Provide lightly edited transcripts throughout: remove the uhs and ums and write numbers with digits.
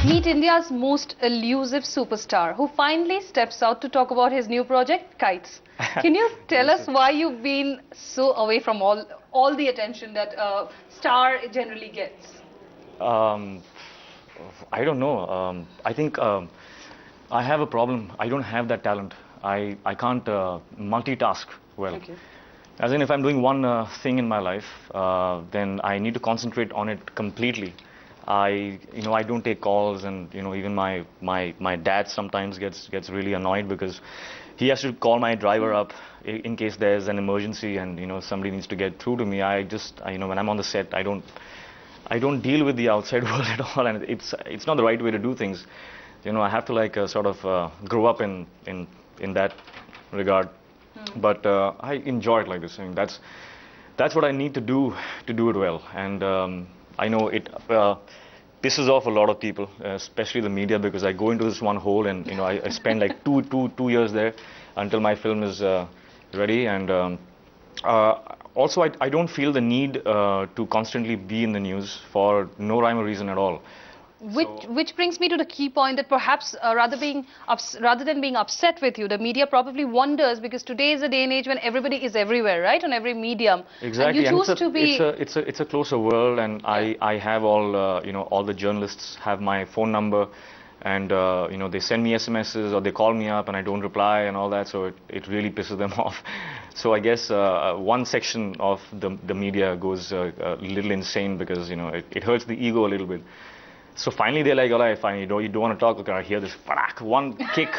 Meet India's most elusive superstar who finally steps out to talk about his new project, Kites. Can you tell us why you've been so away from all the attention that a star generally gets? Um, I don't know. I think I have a problem. I don't have that talent. I can't multitask well. Okay. As in, if I'm doing one thing in my life, then I need to concentrate on it completely. I don't take calls, and even my dad sometimes gets really annoyed because he has to call my driver up in case there's an emergency and somebody needs to get through to me. When I'm on the set, I don't deal with the outside world at all, and it's not the right way to do things. I have to sort of grow up in that regard. But I enjoy it like this. I mean, that's what I need to do it well. And I know it pisses off a lot of people, especially the media, because I go into this one hole and I spend like two years there until my film is ready. And also I don't feel the need to constantly be in the news for no rhyme or reason at all. Which brings me to the key point that perhaps rather than being upset with you, the media probably wonders, because today is a day and age when everybody is everywhere, right, on every medium. Exactly. And you choose to be. It's a closer world, and yeah. I have all the journalists have my phone number, and they send me SMSs or they call me up and I don't reply and all that, so it really pisses them off. So I guess one section of the media goes a little insane because it hurts the ego a little bit. So finally they're like, all right, fine, you don't want to talk, okay, I hear this, one kick.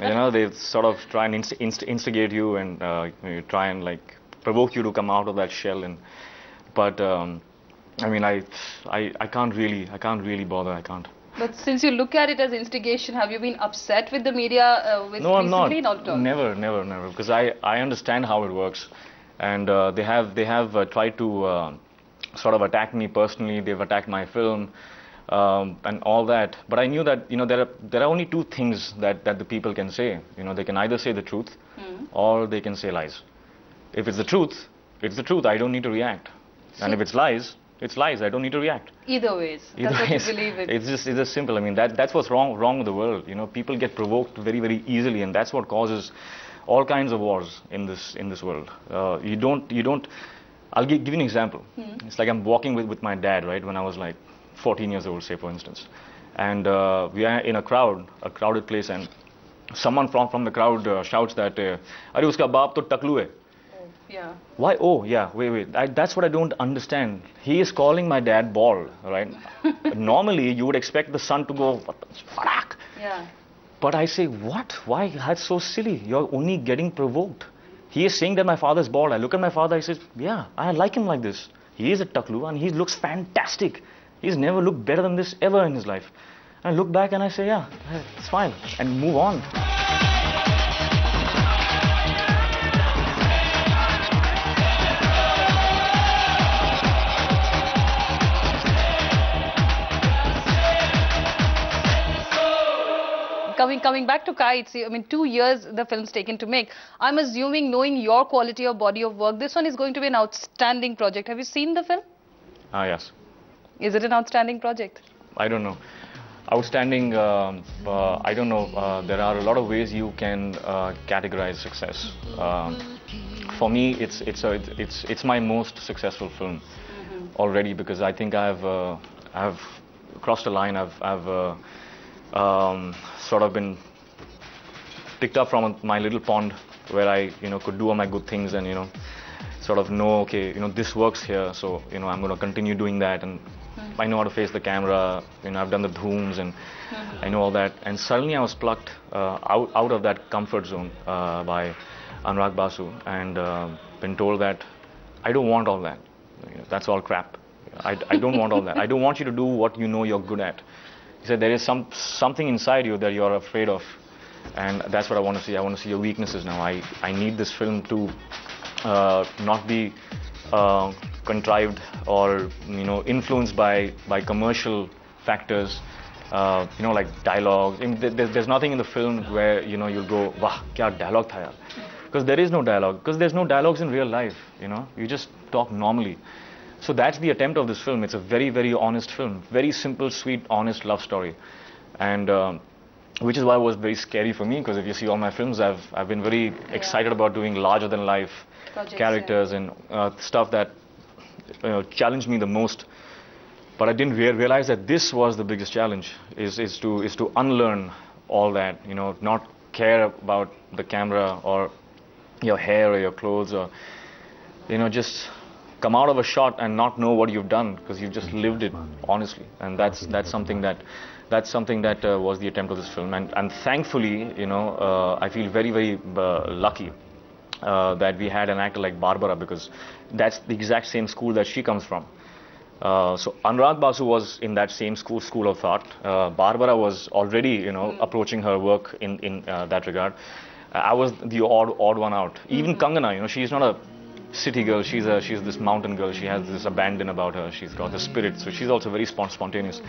They sort of try and instigate you and try and provoke you to come out of that shell. But I mean, I can't really bother, I can't. But since you look at it as instigation, have you been upset with the media No, I'm not. Not at all? Never, because I understand how it works. And they have tried to sort of attack me personally. They've attacked my film. And all that, but I knew that there are only two things that the people can say. They can either say the truth, or they can say lies. If it's the truth, it's the truth. I don't need to react. And if it's lies, it's lies. I don't need to react. Either ways, that's what you believe in. It's just simple. I mean, that's what's wrong with the world. People get provoked very, very easily, and that's what causes all kinds of wars in this world. You don't. I'll give you an example. It's like I'm walking with my dad, right? When I was like 14 years old, say, for instance, and we are in a crowded place, and someone from the crowd shouts that "Arey uska baap to taklu hai." Oh, yeah. Why? Oh, yeah. Wait. That's what I don't understand. He is calling my dad bald, right? Normally, you would expect the son to go farak. Yeah. But I say, what? Why? That's so silly. You're only getting provoked. He is saying that my father's bald. I look at my father. I say, yeah, I like him like this. He is a taklu, and he looks fantastic. He's never looked better than this ever in his life. I look back and I say, yeah, it's fine, and move on. Coming back to Kites, I mean, 2 years the film's taken to make. I'm assuming, knowing your quality of body of work, this one is going to be an outstanding project. Have you seen the film? Yes. Is it an outstanding project? I don't know. Outstanding, I don't know. There are a lot of ways you can categorize success. For me, it's my most successful film already, because I think I've crossed a line. I've sort of been picked up from my little pond where I could do all my good things and sort of know, okay, this works here, so I'm going to continue doing that, and I know how to face the camera. I've done the dhooms and I know all that. And suddenly I was plucked out of that comfort zone by Anurag Basu and been told that I don't want all that. That's all crap. I don't want all that. I don't want you to do what you know you're good at. He said there is something inside you that you're afraid of, and that's what I want to see. I want to see your weaknesses now. I need this film to not be contrived or influenced by commercial factors, like dialogues. I mean, there's nothing in the film where you'll go, "Wah, kya dialogue tha yaar," because there is no dialogue. Because there's no dialogues in real life. You just talk normally. So that's the attempt of this film. It's a very, very honest film. Very simple, sweet, honest love story. And which is why it was very scary for me, because if you see all my films, I've been very excited about doing larger than life characters and stuff that challenged me the most. But I didn't realize that this was the biggest challenge, is to unlearn all that, not care about the camera or your hair or your clothes, or just come out of a shot and not know what you've done because you've just lived it honestly. And that's something that was the attempt of this film. And thankfully, I feel very, very lucky that we had an actor like Barbara, because that's the exact same school that she comes from. So Anurag Basu was in that same school of thought. Barbara was already, approaching her work in that regard. I was the odd one out. Even Kangana, she's not a city girl. She's this mountain girl. She has this abandon about her. She's got the spirit. So she's also very spontaneous.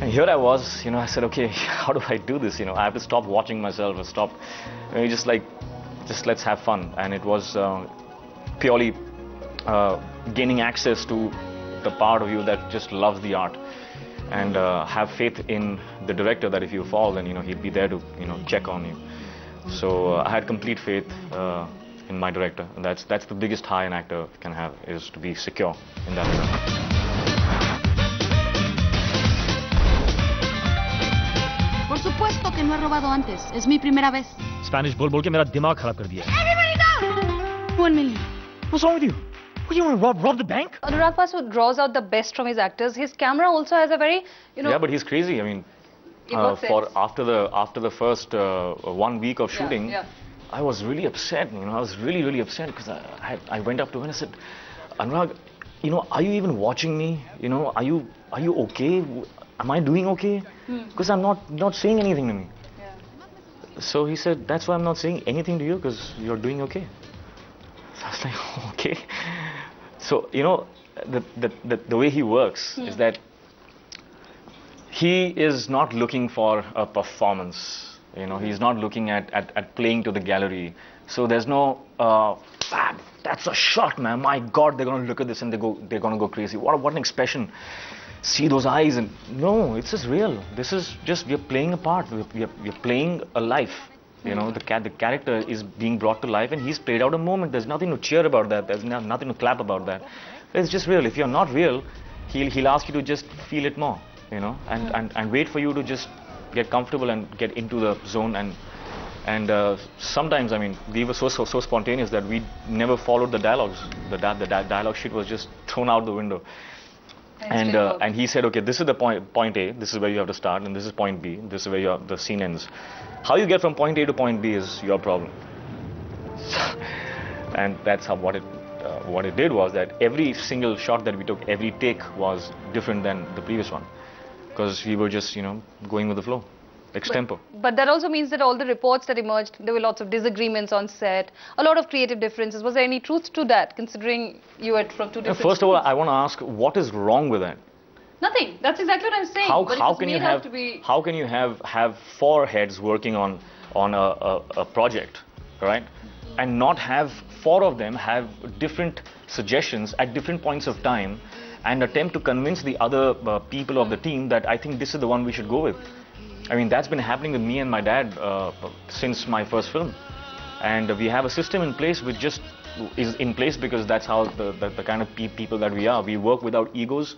And here I was, I said, okay, how do I do this? I have to stop watching myself, or stop, just let's have fun. And it was purely gaining access to the part of you that just loves the art, and have faith in the director that if you fall, then he'd be there to check on you. So I had complete faith in my director, and that's the biggest high an actor can have, is to be secure in that regard. Por supuesto que no he robado antes. Es mi primera vez. Spanish बोल के मेरा दिमाग खराब कर दिया. Everybody go! 1 million. What's wrong with you? What, you want to rob the bank? Anurag Basu draws out the best from his actors. His camera also has a very, Yeah, but he's crazy. I mean, after the first 1 week of shooting, I was really upset. I was really, really upset, because I went up to him and I said, Anurag, are you even watching me? Are you okay? Am I doing okay? Because I'm not saying anything to me. So he said, that's why I'm not saying anything to you, because you're doing okay. So I was like, okay. So, the way he works is that he is not looking for a performance. He's not looking at playing to the gallery. So there's no, that's a shot, man. My God, they're going to look at this and they're going to go crazy. What an expression. See those eyes. And no, it's just real. This is just, we're playing a part. We're playing a life. The character is being brought to life, and he's played out a moment. There's nothing to cheer about that. There's nothing to clap about that. It's just real. If you're not real, he'll ask you to just feel it more, and wait for you to just get comfortable and get into the zone. And sometimes, I mean, we were so spontaneous that we never followed the dialogues. The dialogue sheet was just thrown out the window. And he said, okay, this is the point A, this is where you have to start, and this is point B, this is where the scene ends. How you get from point A to point B is your problem. And that's what it did was that every single shot that we took, every take was different than the previous one, because we were just, going with the flow. Extempo. But that also means that all the reports that emerged, there were lots of disagreements on set, a lot of creative differences. Was there any truth to that, considering you were from two different First of all, I want to ask, what is wrong with that? Nothing. That's exactly what I'm saying. How can you have 4 heads working on a project, right? And not have 4 of them have different suggestions at different points of time, and attempt to convince the other people of the team that I think this is the one we should go with. I mean, that's been happening with me and my dad since my first film. And we have a system in place which just is in place because that's how the kind of people that we are. We work without egos.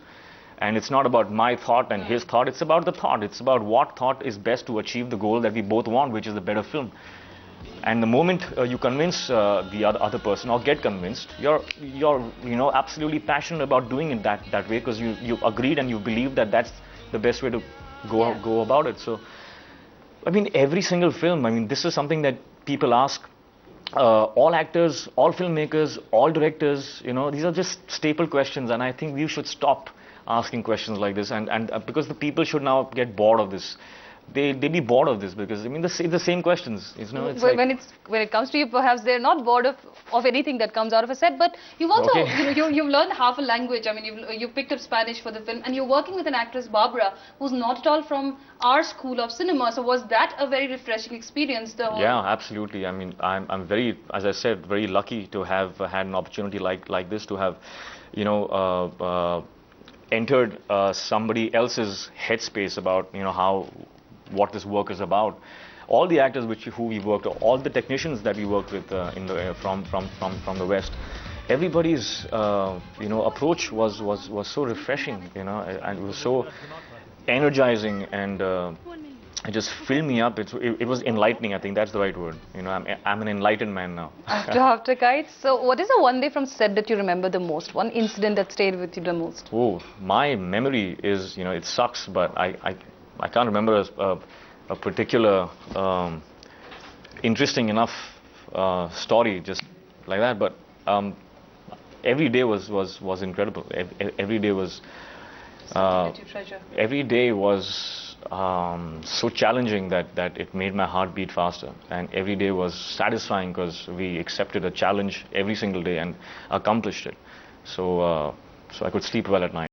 And it's not about my thought and his thought. It's about the thought. It's about what thought is best to achieve the goal that we both want, which is a better film. And the moment you convince the other person, or get convinced, you're absolutely passionate about doing it that way, because you agreed and you believe that that's the best way to go about it. So, I mean, every single film, I mean, this is something that people ask all actors, all filmmakers, all directors, these are just staple questions, and I think we should stop asking questions like this, and because the people should now get bored of this. they'd be bored of this because I mean the same questions. It's like, when it comes to you, perhaps they're not bored of anything that comes out of a set. But you've also you've learned half a language. I mean, you've picked up Spanish for the film, and you're working with an actress, Barbara, who's not at all from our school of cinema. So was that a very refreshing experience? Yeah, absolutely. I mean, I'm very, as I said, very lucky to have had an opportunity like this, to have, you know, entered somebody else's headspace about, you know, what this work is about. All the actors who we worked, all the technicians that we worked with from the West, everybody's you know, approach was so refreshing, you know, and it was so energizing, and it just filled me up. It was enlightening. I think that's the right word. You know, I'm an enlightened man now. After Kites. So what is the one day from set that you remember the most? One incident that stayed with you the most? Oh, my memory is, you know, it sucks, but I can't remember a particular interesting enough story just like that. But every day was incredible. Every day was. Every day was so challenging that it made my heart beat faster, and every day was satisfying because we accepted a challenge every single day and accomplished it. So I could sleep well at night.